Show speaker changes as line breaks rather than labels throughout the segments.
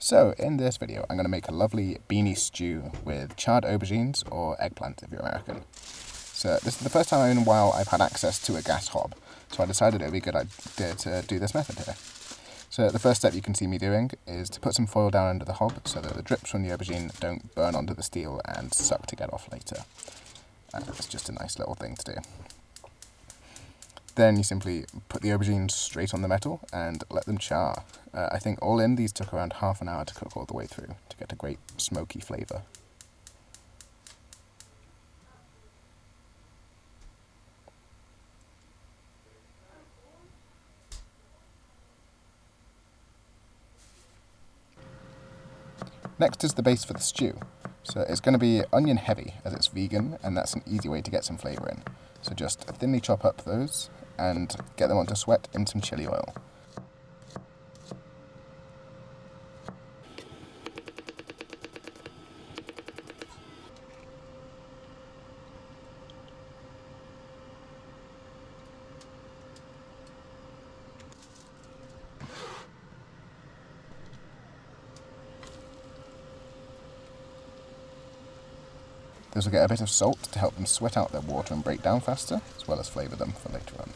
So, in this video, I'm going to make a lovely beanie stew with charred aubergines, or eggplant if you're American. So, this is the first time in a while I've had access to a gas hob, so I decided it would be a good idea to do this method here. So, the first step you can see me doing is to put some foil down under the hob so that the drips from the aubergine don't burn onto the steel and suck to get off later. It's just a nice little thing to do. Then you simply put the aubergines straight on the metal and let them char. I think all in these took around half an hour to cook all the way through to get a great smoky flavour. Next is the base for the stew. So it's going to be onion heavy as it's vegan, and that's an easy way to get some flavour in. So just thinly chop up those and get them onto sweat in some chili oil. Those will get a bit of salt to help them sweat out their water and break down faster, as well as flavour them for later on.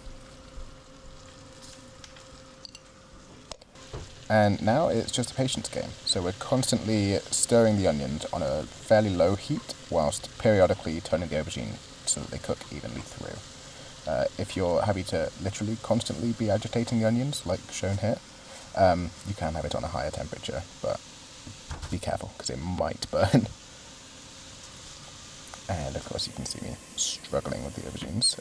And now it's just a patience game, so we're constantly stirring the onions on a fairly low heat, whilst periodically turning the aubergine so that they cook evenly through. If you're happy to literally constantly be agitating the onions, like shown here, you can have it on a higher temperature, but be careful, because it might burn. And of course you can see me struggling with the aubergines.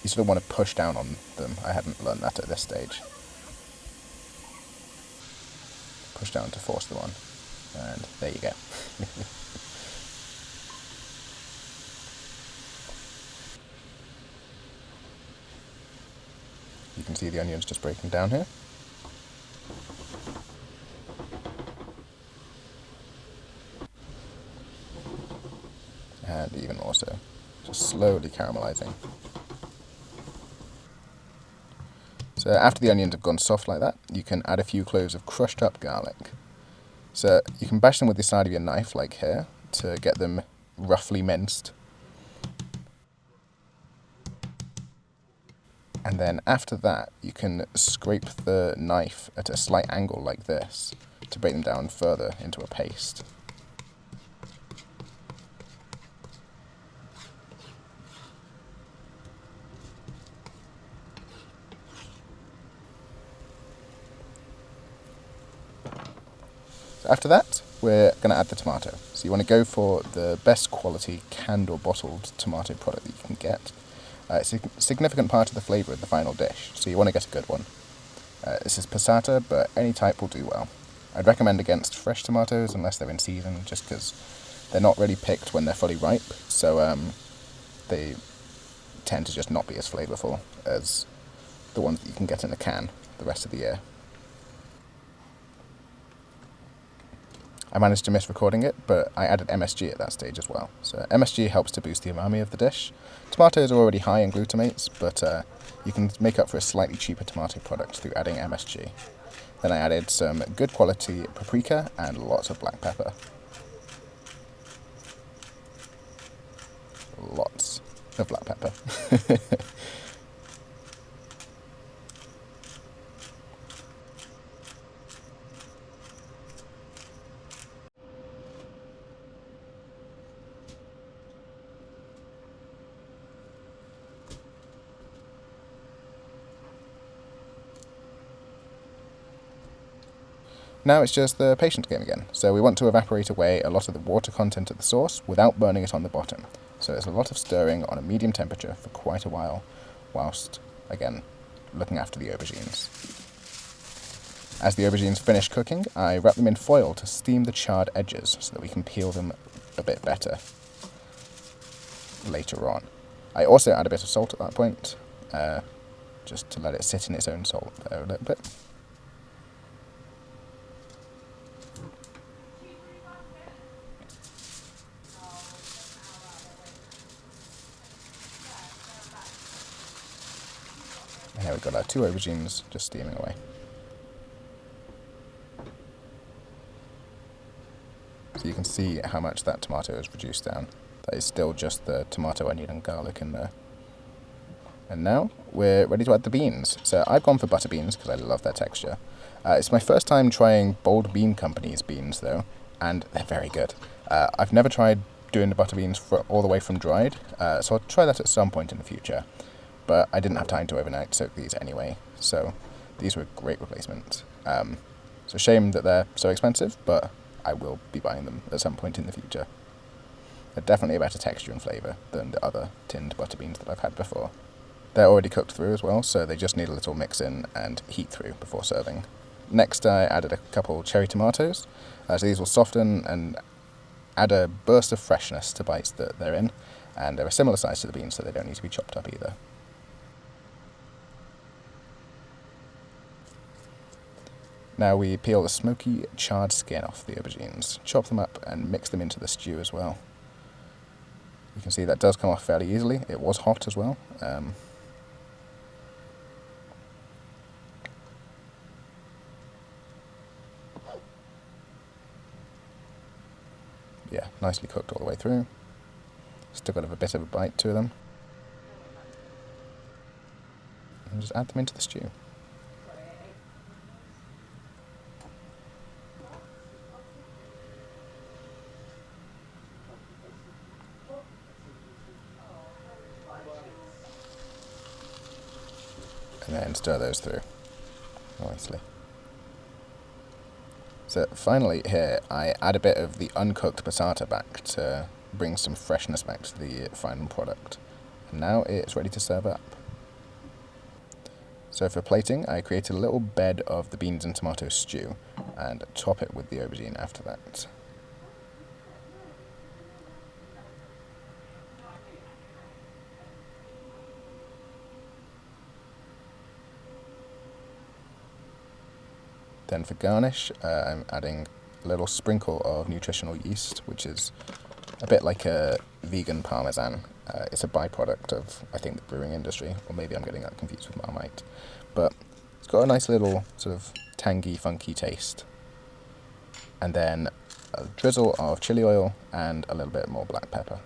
You sort of want to push down on them. I hadn't learned that at this stage. Push down to force them on. And there you go. You can see the onions just breaking down here. And even more so, just slowly caramelizing. So after the onions have gone soft like that, you can add a few cloves of crushed up garlic. So you can bash them with the side of your knife, like here, to get them roughly minced. And then after that, you can scrape the knife at a slight angle like this to break them down further into a paste. After that, we're going to add the tomato. So you want to go for the best quality canned or bottled tomato product that you can get. It's a significant part of the flavour of the final dish, so you want to get a good one. This is passata, but any type will do well. I'd recommend against fresh tomatoes unless they're in season, just because they're not really picked when they're fully ripe, so they tend to just not be as flavourful as the ones that you can get in a can the rest of the year. I managed to miss recording it, but I added MSG at that stage as well. So MSG helps to boost the umami of the dish. Tomatoes are already high in glutamates, but you can make up for a slightly cheaper tomato product through adding MSG. Then I added some good quality paprika and lots of black pepper. Lots of black pepper. Now it's just the patience game again. So we want to evaporate away a lot of the water content of the sauce without burning it on the bottom. So it's a lot of stirring on a medium temperature for quite a while, whilst, again, looking after the aubergines. As the aubergines finish cooking, I wrap them in foil to steam the charred edges so that we can peel them a bit better later on. I also add a bit of salt at that point, just to let it sit in its own salt there a little bit. And here we've got our 2 aubergines just steaming away. So you can see how much that tomato is reduced down. That is still just the tomato, onion and garlic in there. And now we're ready to add the beans. So I've gone for butter beans because I love their texture. It's my first time trying Bold Bean Company's beans though, and they're very good. I've never tried doing the butter beans all the way from dried, so I'll try that at some point in the future. But I didn't have time to overnight soak these anyway, so these were a great replacement. It's a shame that they're so expensive, but I will be buying them at some point in the future. They're definitely a better texture and flavour than the other tinned butter beans that I've had before. They're already cooked through as well, so they just need a little mix in and heat through before serving. Next I added a couple cherry tomatoes, so these will soften and add a burst of freshness to bites that they're in, and they're a similar size to the beans, so they don't need to be chopped up either. Now we peel the smoky, charred skin off the aubergines, chop them up and mix them into the stew as well. You can see that does come off fairly easily. It was hot as well. Yeah, nicely cooked all the way through. Still got a bit of a bite to them. And just add them into the stew. And then stir those through nicely. So finally here, I add a bit of the uncooked passata back to bring some freshness back to the final product. And now it's ready to serve up. So for plating, I created a little bed of the beans and tomato stew and top it with the aubergine after that. Then for garnish, I'm adding a little sprinkle of nutritional yeast, which is a bit like a vegan parmesan. It's a byproduct of, I think, the brewing industry, or maybe I'm getting that confused with Marmite. But it's got a nice little sort of tangy, funky taste. And then a drizzle of chili oil and a little bit more black pepper.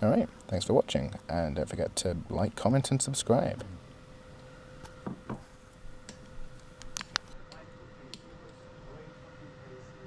Alright, thanks for watching, and don't forget to like, comment and subscribe.